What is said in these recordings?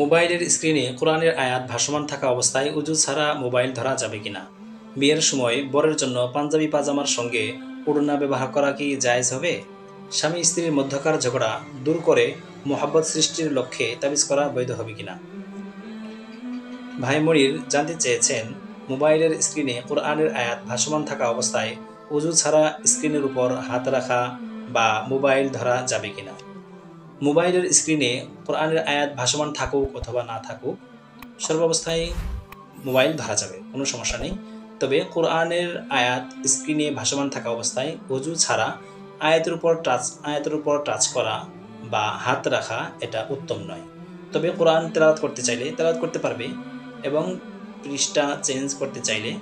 মোবাইলের স্ক্রিনে কোরআনের আয়াত ভাসমান থাকা অবস্থায় উজু ছাড়া মোবাইল ধরা যাবে কিনা? বিয়ের সময় বরের জন্য পাঞ্জাবি পাজামার সঙ্গে ওড়না ব্যবহার করা কি জায়েজ হবে? স্বামী স্ত্রীর মধ্যকার ঝগড়া দূর করে মোহাব্বত সৃষ্টির লক্ষ্যে তাবিজ করা বৈধ হবে কিনা? ভাই মনির জানতে চেয়েছেন, মোবাইলের স্ক্রিনে কোরআনের আয়াত ভাসমান থাকা অবস্থায় উজু ছাড়া স্ক্রিনের উপর হাত রাখা বা মোবাইল ধরা যাবে কিনা। মোবাইলের স্ক্রিনে কোরআনের আয়াত ভাসমান থাকুক অথবা না থাকুক, সর্বাবস্থায় মোবাইল ধরা যাবে, কোনো সমস্যা নেই। তবে কোরআনের আয়াত স্ক্রিনে ভাসমান থাকা অবস্থায় ওযু ছাড়া আয়াতের উপর টাচ করা বা হাত রাখা এটা উত্তম নয়। তবে কোরআন তেলাওয়াত করতে চাইলে তেলাওয়াত করতে পারবে এবং পৃষ্ঠা চেঞ্জ করতে চাইলে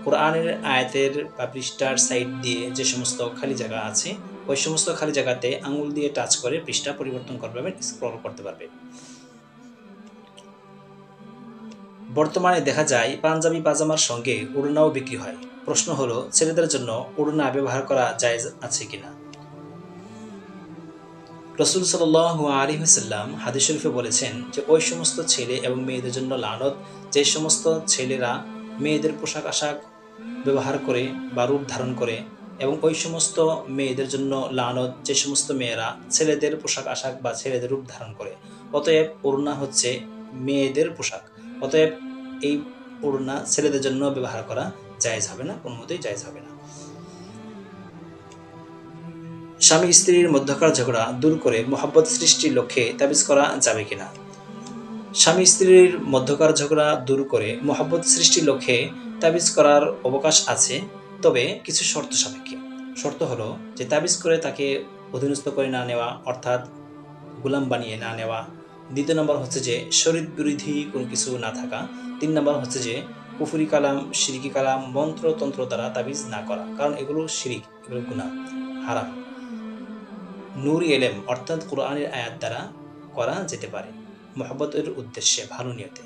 কোরআনের আয়াতের বা পৃষ্ঠার সাইড দিয়ে যে সমস্ত খালি জায়গা আছে ওই সমস্ত খালি জায়গাতে আঙুল দিয়ে টাচ করে পৃষ্ঠা পরিবর্তন করতে পারবে, স্ক্রল করতে পারবে। বর্তমানে দেখা যায় পাঞ্জাবি পাজামার সঙ্গে ওড়নাও বিক্রি হয়। প্রশ্ন হলো, ছেলেদের জন্য ওড়না ব্যবহার করা জায়েজ আছে কিনা? রাসূল সাল্লাল্লাহু আলাইহি ওয়াসাল্লাম হাদিস শরীফে বলেছেন যে ওই সমস্ত ছেলে এবং মেয়েদের জন্য লানত যে সমস্ত ছেলেরা মেয়েদের পোশাক আশাক ব্যবহার করে বা রূপ ধারণ করে, এবং ওই সমস্ত মেয়েদের জন্য লানত যে সমস্ত মেয়েরা ছেলেদের পোশাক আশাক বা ছেলেদের রূপ ধারণ করে। অতএব ওড়না হচ্ছে মেয়েদের পোশাক, অতএব এই ওড়না ছেলেদের জন্য ব্যবহার করা জায়েজ হবে না, কোনো মতেই জায়েজ হবে না। স্বামী স্ত্রীর মধ্যকার ঝগড়া দূর করে মোহাব্বত সৃষ্টির লক্ষ্যে তাবিজ করা যাবে কিনা? স্বামী স্ত্রীর মধ্যকার ঝগড়া দূর করে মোহাব্বত সৃষ্টির লক্ষ্যে তাবিজ করার অবকাশ আছে, তবে কিছু শর্ত সাপেক্ষে। শর্ত হলো যে তাবিজ করে তাকে অধীনস্থ করে না নেওয়া, অর্থাৎ গোলাম বানিয়ে না নেওয়া। দ্বিতীয় নম্বর হচ্ছে যে শরীয়ত বিরোধী কোনো কিছু না থাকা। 3 নম্বর হচ্ছে যে কুফরি কালাম, শিরকি কালাম, মন্ত্রতন্ত্র দ্বারা তাবিজ না করা, কারণ এগুলো শিরিক, এগুলো গুনাহ, হারাম। নূরি এলেম অর্থাৎ কোরআনের আয়াত দ্বারা করা যেতে পারে মোহাব্বতের উদ্দেশ্যে, ভালো নিয়তে।